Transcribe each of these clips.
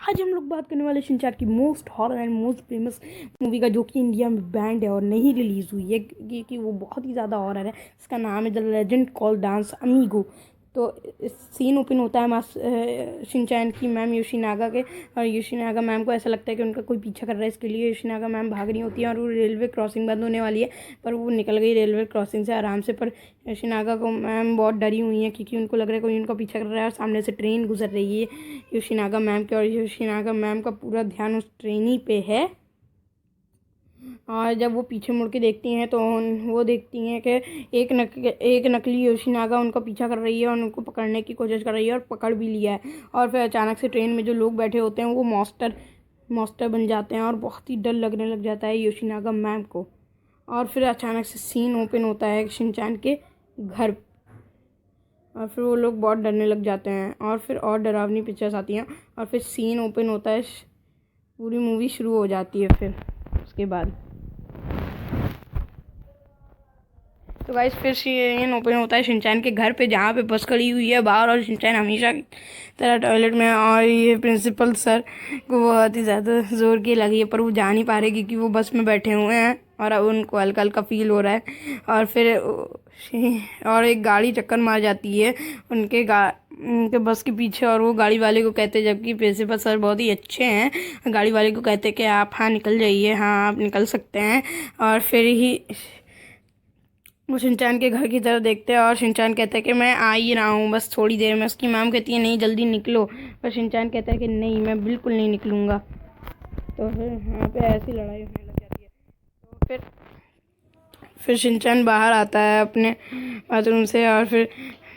आज हम लोग बात करने वाले शिनचैन की most horror and most famous movie का, जो कि इंडिया में बैंड है और नहीं रिलीज़ हुई है, कि वो बहुत ही ज़्यादा हॉरर है। इसका नाम है the legend called dance amigo. तो सीन ओपन होता है शिनचैन की मैम योशीनागा के, और योशीनागा मैम को ऐसा लगता है कि उनका कोई पीछा कर रहा है। इसके लिए योशीनागा मैम भाग रही होती है और वो रेलवे क्रॉसिंग बंद होने वाली है, पर वो निकल गई रेलवे क्रॉसिंग से आराम से। पर योशीनागा को मैम बहुत डरी हुई है, क्योंकि उनको लग रहा है कोई उनका पीछा कर रहा है और सामने से ट्रेन गुजर रही है योशीनागा मैम के, और योशीनागा मैम का पूरा ध्यान उस ट्रेन ही पे है। और जब वो पीछे मुड़ के देखती हैं तो वो देखती हैं कि एक नकली योशीनागा उनका पीछा कर रही है और उनको पकड़ने की कोशिश कर रही है, और पकड़ भी लिया है। और फिर अचानक से ट्रेन में जो लोग बैठे होते हैं वो मॉन्स्टर बन जाते हैं, और बहुत ही डर लगने लग जाता है योशीनागा मैम को। और फिर अचानक से सीन ओपन होता है शिनचैन के घर, और फिर वो लोग बहुत डरने लग जाते हैं, और फिर और डरावनी पिक्चर्स आती हैं, और फिर सीन ओपन होता है, पूरी मूवी शुरू हो जाती है। फिर उसके बाद तो गाइस फिर सीन ओपन होता है शिनचैन के घर पे, जहाँ पे बस खड़ी हुई है बाहर, और शिनचैन हमेशा की तरह टॉयलेट में। और ये प्रिंसिपल सर को बहुत ही ज़्यादा ज़ोर की लगी है, पर वो जा नहीं पा रहे क्योंकि वो बस में बैठे हुए हैं और अब उनको हल्का हल्का फील हो रहा है। और फिर एक गाड़ी टक्कर मार जाती है उनके बस के पीछे, और वो गाड़ी वाले को कहते, जबकि प्रिंसिपल सर बहुत ही अच्छे हैं, गाड़ी वाले को कहते कि आप हाँ निकल जाइए, हाँ आप निकल सकते हैं। और फिर ही वो शिनचैन के घर की तरफ देखते हैं, और शिनचैन कहता है कि मैं आ ही रहा हूँ, बस थोड़ी देर में। उसकी माम कहती है नहीं जल्दी निकलो, पर शिनचैन कहता है कि नहीं मैं बिल्कुल नहीं निकलूँगा। तो फिर यहाँ पे ऐसी लड़ाई होने लग जाती है। तो फिर शिनचैन बाहर आता है अपने बाथरूम से, और फिर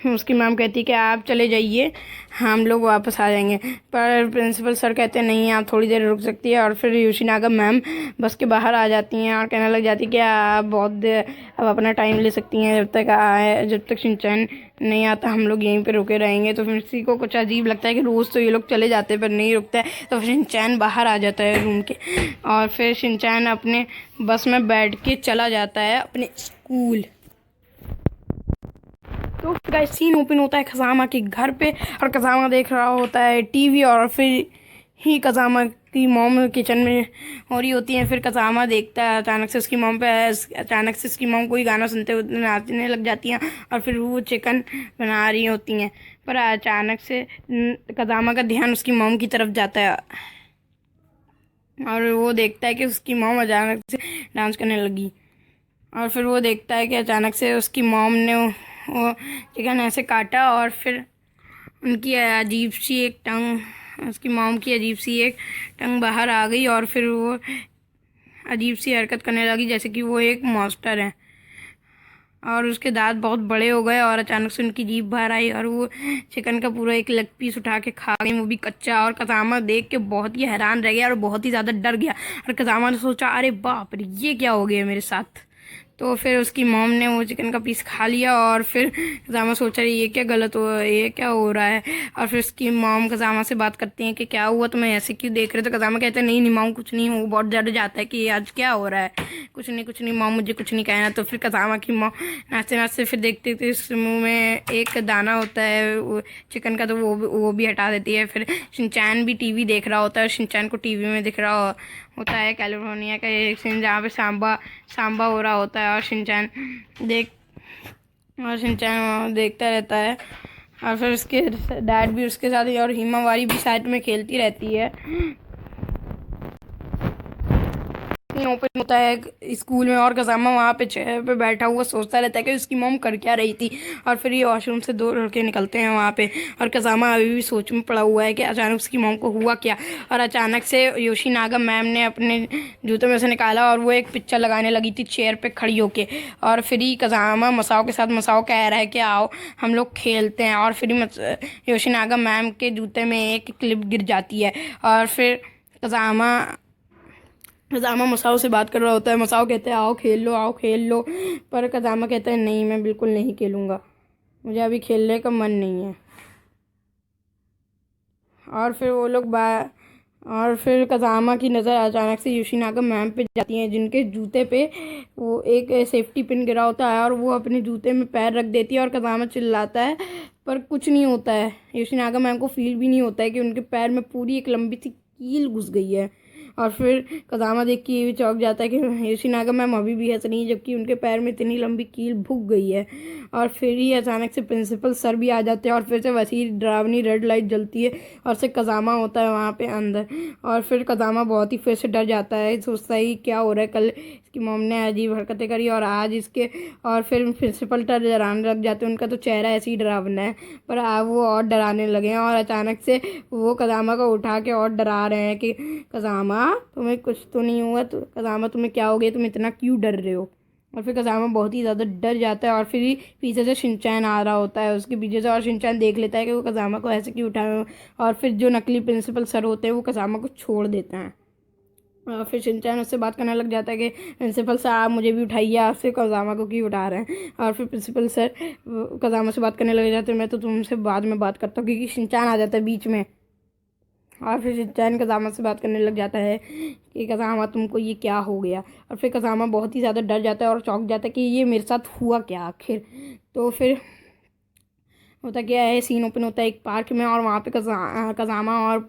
उसकी मैम कहती है कि आप चले जाइए, हम लोग वापस आ जाएंगे। पर प्रिंसिपल सर कहते हैं नहीं आप थोड़ी देर रुक सकती है। और फिर योशीनागा मैम बस के बाहर आ जाती हैं और कहने लग जाती है कि आप बहुत देर अब अपना टाइम ले सकती हैं, जब तक शिनचैन नहीं आता हम लोग यहीं पे रुके रहेंगे। तो फिर किसी को कुछ अजीब लगता है कि रोज़ तो ये लोग चले जाते हैं पर नहीं रुकता है। तो फिर शिनचैन बाहर आ जाता है रूम के, और फिर शिनचैन अपने बस में बैठ के चला जाता है अपने स्कूल। तो गाइस सीन ओपन होता है कज़ामा के घर पे, और कज़ामा देख रहा होता है टीवी, और फिर ही कज़ामा की मॉम किचन में हो रही होती है। फिर कज़ामा देखता है, अचानक से उसकी मॉम कोई गाना सुनते हुए नाचने लग जाती हैं, और फिर वो चिकन बना रही होती हैं। पर अचानक से कज़ामा का ध्यान उसकी मॉम की तरफ जाता है, और वो देखता है कि उसकी मॉम अचानक से डांस करने लगी। और फिर वो देखता है कि अचानक से उसकी मॉम ने वो चिकन ऐसे काटा, और फिर उनकी अजीब सी एक टंग उसकी मॉम की अजीब सी एक टंग बाहर आ गई, और फिर वो अजीब सी हरकत करने लगी जैसे कि वो एक मॉन्स्टर है, और उसके दांत बहुत बड़े हो गए, और अचानक से उनकी जीभ बाहर आई, और वो चिकन का पूरा एक लेग पीस उठा के खा गई, वो भी कच्चा। और कज़ामा देख के बहुत ही हैरान रह गया और बहुत ही ज़्यादा डर गया, और कज़ामा ने सोचा अरे बाप रे ये क्या हो गया मेरे साथ। तो फिर उसकी मॉम ने वो चिकन का पीस खा लिया, और फिर कज़ामा सोचा ये क्या हो रहा है। और फिर उसकी मॉम कज़ामा से बात करती हैं कि क्या हुआ तुम्हें ऐसे क्यों देख रहे हो। तो कज़ामा कहते हैं नहीं मॉम कुछ नहीं, वो बहुत डर जाता है कि आज क्या हो रहा है। कुछ नहीं मॉम मुझे कुछ नहीं कहना। तो फिर कज़ामा की मॉम नाचते नाचते फिर देखते थे उस मुँह में एक दाना होता है वो चिकन का, तो वो भी हटा देती है। फिर शिनचैन भी टीवी देख रहा होता है, शिनचैन को टीवी में दिख रहा होता है कैलिफोर्निया का एक सीन जहाँ पे सांबा हो रहा होता है, और शिनचैन देखता रहता है। और फिर उसके डैड भी उसके साथ ही, और हिमावारी भी साइड में खेलती रहती है। ओपन होता है स्कूल में, और कज़ामा वहाँ पे चेयर पे बैठा हुआ सोचता रहता है कि उसकी मॉम कर क्या रही थी। और फिर ये वॉशरूम से दो लड़के निकलते हैं वहाँ पे, और कज़ामा अभी भी सोच में पड़ा हुआ है कि अचानक उसकी मॉम को हुआ क्या। और अचानक से योशीनागा मैम ने अपने जूते में से निकाला, और वो एक पिक्चर लगाने लगी थी चेयर पर खड़ी होके। और फिर ही कज़ामा मसाओ के साथ, मसाओ कह रहा है कि आओ हम लोग खेलते हैं। और फिर योशीनागा मैम के जूते में एक क्लिप गिर जाती है, और फिर कज़ामा मसाओ से बात कर रहा होता है। मसाओ कहते हैं आओ खेल लो, पर कज़ामा कहता है नहीं मैं बिल्कुल नहीं खेलूँगा, मुझे अभी खेलने का मन नहीं है। और फिर वो लोग और फिर कज़ामा की नज़र अचानक से योशिनागा मैम पे जाती है, जिनके जूते पे वो एक सेफ्टी पिन गिरा होता है और वो अपने जूते में पैर रख देती है और कज़ामा चिल्लाता है, पर कुछ नहीं होता है। योशिनागा मैम को फील भी नहीं होता है कि उनके पैर में पूरी एक लंबी सी कील घुस गई है। और फिर कज़ामा देख के ये भी चौंक जाता है कि योशिनागा मैम अभी भी हंस रही है, जबकि उनके पैर में इतनी लंबी कील भुग गई है। और फिर ही अचानक से प्रिंसिपल सर भी आ जाते हैं और फिर से वैसी डरावनी रेड लाइट जलती है और से कज़ामा होता है वहाँ पे अंदर। और फिर कज़ामा बहुत ही फिर से डर जाता है, सोचता है क्या हो रहा है, कल इसकी मॉम ने अजीब हरकतें करी और आज इसके। और फिर प्रिंसिपल डराने लग जाते हैं, उनका तो चेहरा ऐसे ही डरावना है, पर अब वो और डराने लगे हैं और अचानक से वो कज़ामा को उठा के और डरा रहे हैं कि कज़ामा तुम्हें कुछ तो नहीं हुआ, तो कज़ामा तुम्हें क्या हो गया, तुम इतना क्यों डर रहे हो। और फिर कज़ामा बहुत ही ज़्यादा डर जाता है और फिर ही पीछे से शिनचैन आ रहा होता है उसके पीछे से, और शिनचैन देख लेता है कि वो कज़ामा को ऐसे क्यों उठाए। और फिर जो नकली प्रिंसिपल सर होते हैं वो कज़ामा को छोड़ देते हैं। और फिर शिनचैन उससे बात करने लग जाता है कि प्रिंसिपल सर आप मुझे भी उठाइए, आपसे कज़ामा को क्यों उठा रहे हैं। और फिर प्रिंसिपल सर कज़ामा से बात करने लग जाते हैं, मैं तो तुमसे बाद में बात करता हूँ, क्योंकि शिनचैन आ जाता है बीच में। और फिर शिनचैन कज़ामा से बात करने लग जाता है कि कज़ामा तुमको ये क्या हो गया। और फिर कज़ामा बहुत ही ज़्यादा डर जाता है और चौंक जाता है कि ये मेरे साथ हुआ क्या आखिर। तो फिर होता क्या है, सीन ओपन होता है एक पार्क में और वहाँ पे कज़ामा और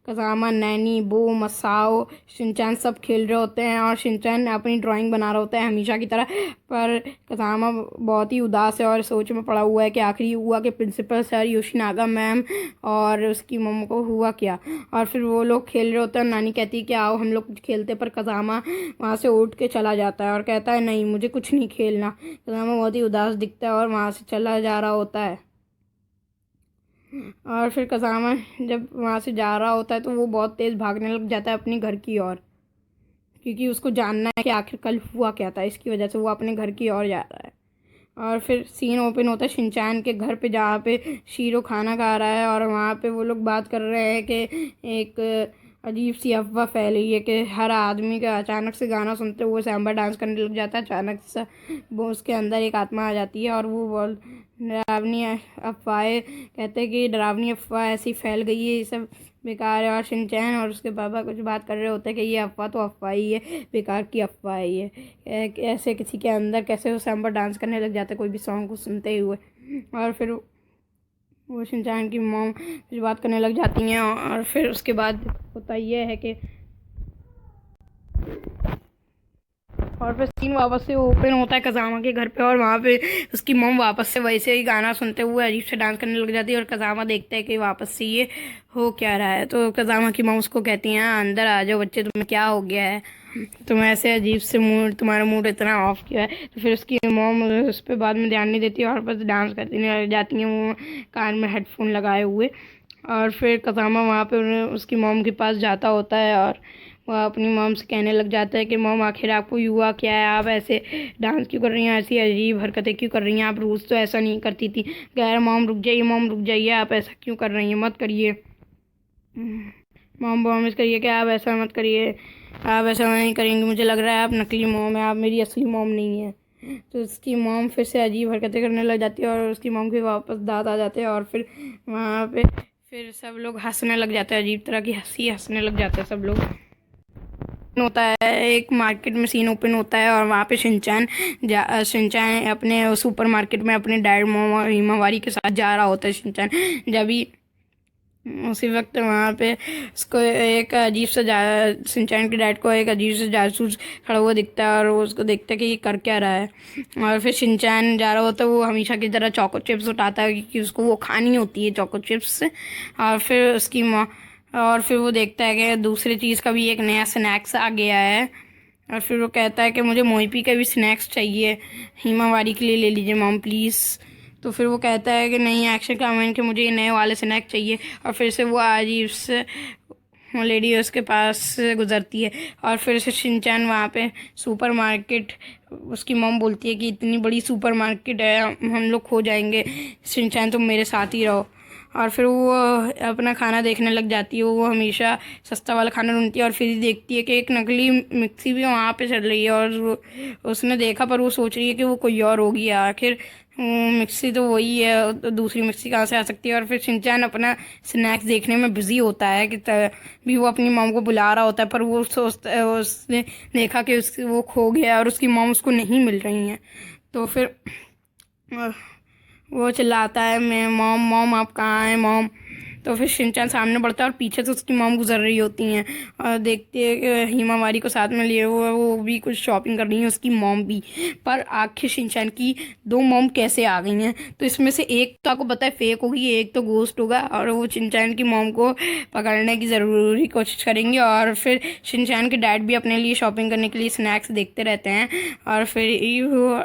कज़ामा, नैनी, बो, मसाओ, शिनचैन सब खेल रहे होते हैं और शिनचैन अपनी ड्राइंग बना रहा होता है हमेशा की तरह। पर कज़ामा बहुत ही उदास है और सोच में पड़ा हुआ है कि आखिर हुआ कि प्रिंसिपल सर, योशिनागा मैम और उसकी मम्मा को हुआ क्या। और फिर वो लोग खेल रहे होते हैं, नानी कहती है कि आओ हम लोग कुछ खेलते, पर कज़ामा वहाँ से उठ के चला जाता है और कहता है नहीं मुझे कुछ नहीं खेलना। कज़ामा बहुत ही उदास दिखता है और वहाँ से चला जा रहा होता है। और फिर कज़ामा जब वहाँ से जा रहा होता है तो वो बहुत तेज़ भागने लग जाता है अपने घर की ओर, क्योंकि उसको जानना है कि आखिर कल हुआ क्या था, इसकी वजह से वो अपने घर की ओर जा रहा है। और फिर सीन ओपन होता है शिनचैन के घर पे, जहाँ पे शीरो खाना खा रहा है और वहाँ पे वो लोग बात कर रहे हैं कि एक अजीब सी अफवाह फैली है कि हर आदमी का अचानक से गाना सुनते हुए सैम्बा डांस करने लग जाता है। अचानक से वो उसके अंदर एक आत्मा आ जाती है और वो बोल डरावनी अफवाहें कहते हैं कि डरावनी अफवाह ऐसी फैल गई है, ये सब बेकार है। और शिनचैन और उसके पापा कुछ बात कर रहे होते हैं कि ये अफवाह तो अफवाह ही है, बेकार की अफवाह है ये। ऐसे किसी के अंदर कैसे वो सैम्बा डांस करने लग जाता है कोई भी सॉन्ग को सुनते हुए। और फिर वो शिनचैन की मॉम कुछ बात करने लग जाती हैं और फिर उसके बाद होता ये है कि और फिर सीन वापस से ओपन होता है कज़ामा के घर पे और वहाँ पे उसकी मॉम वापस से वैसे ही गाना सुनते हुए अजीब से डांस करने लग जाती है और कज़ामा देखता है कि वापस से ये हो क्या रहा है। तो कज़ामा की मॉम उसको कहती हैं अंदर आ जाओ बच्चे, तुम्हें क्या हो गया है, तुम ऐसे अजीब से मूड, तुम्हारा मूड इतना ऑफ क्यों है। तो फिर उसकी मॉम उस पर बाद में ध्यान नहीं देती और बस डांस करती लग जाती हैं वो कान में हेडफोन लगाए हुए। और फिर कज़ामा वहाँ पे उसकी मॉम के पास जाता होता है और वह अपनी मॉम से कहने लग जाता है कि मॉम आखिर आपको हुआ क्या है, आप ऐसे डांस क्यों कर रही हैं, ऐसी अजीब हरकतें क्यों कर रही हैं, आप रोज़ तो ऐसा नहीं करती थी। गैर मॉम रुक जाइए, मॉम रुक जाइए, आप ऐसा क्यों कर रही हैं, मत करिए। मॉम प्रॉमिस करिए कि आप ऐसा मत करिए, आप ऐसा नहीं करेंगे, मुझे लग रहा है आप नकली मॉम है, आप मेरी असली मॉम नहीं है। तो उसकी मॉम फिर से अजीब हरकतें करने लग जाती है और उसकी मॉम के वापस दांत आ जाते हैं और फिर वहाँ पे फिर सब लोग हंसने लग जाते हैं, अजीब तरह की हंसी हंसने लग जाते हैं सब लोग। होता है एक मार्केट में सीन ओपन होता है और वहाँ पे शिनचैन अपने सुपर मार्केट में अपने डैड मॉम और हिमावारी के साथ जा रहा होता है शिनचैन। जब भी उसी वक्त वहाँ पे उसको एक अजीब सा शिनचैन के डैड को एक अजीब सा जासूस खड़ा हुआ दिखता है और वो उसको देखता है कि ये कर क्या रहा है। और फिर शिनचैन जा रहा होता है, वो हमेशा की तरह चोको चिप्स उठाता है क्योंकि उसको वो खानी होती है चोको चिप्स। और फिर वो देखता है कि दूसरी चीज़ का भी एक नया स्नैक्स आ गया है और फिर वो कहता है कि मुझे मोहिपी का भी स्नैक्स चाहिए, हिमावारी के लिए ले लीजिए मॉम प्लीज़। तो फिर वो कहता है कि नहीं एक्शन कमेंट के मुझे ये नए वाले स्नैक चाहिए। और फिर से वो अजीब से वो लेडी उसके पास से गुजरती है और फिर से शिनचैन वहाँ पे सुपर मार्केट, उसकी मॉम बोलती है कि इतनी बड़ी सुपर मार्केट है हम लोग खो जाएंगे, शिनचैन तुम मेरे साथ ही रहो। और फिर वो अपना खाना देखने लग जाती है, वो हमेशा सस्ता वाला खाना ढूंढती है और फिर देखती है कि एक नकली मिक्सी भी वहाँ पे चल रही है और उसने देखा पर वो सोच रही है कि वो कोई और होगी। आखिर मिक्सी तो वही है, तो दूसरी मिक्सी कहाँ से आ सकती है। और फिर शिनचैन अपना स्नैक्स देखने में बिजी होता है कि तभी वो अपनी मॉम को बुला रहा होता है, पर वो सोचता है, उसने देखा कि वो खो गया और उसकी मॉम उसको नहीं मिल रही हैं। तो फिर अ, वो चिल्लाता है, मैं मॉम मॉम आप कहाँ हैं मॉम। तो फिर शिनचैन सामने बढ़ता है और पीछे से उसकी मॉम गुजर रही होती हैं और देखते हैं कि हिमावारी को साथ में लिए हुए वो भी कुछ शॉपिंग कर रही है, उसकी मॉम भी। पर आखिर शिनचैन की दो मॉम कैसे आ गई हैं? तो इसमें से एक तो आपको पता है फेक होगी, एक तो गोस्ट होगा, और वो शिनचैन की मॉम को पकड़ने की ज़रूरी कोशिश करेंगे। और फिर शिनचैन के डैड भी अपने लिए शॉपिंग करने के लिए स्नैक्स देखते रहते हैं। और फिर वो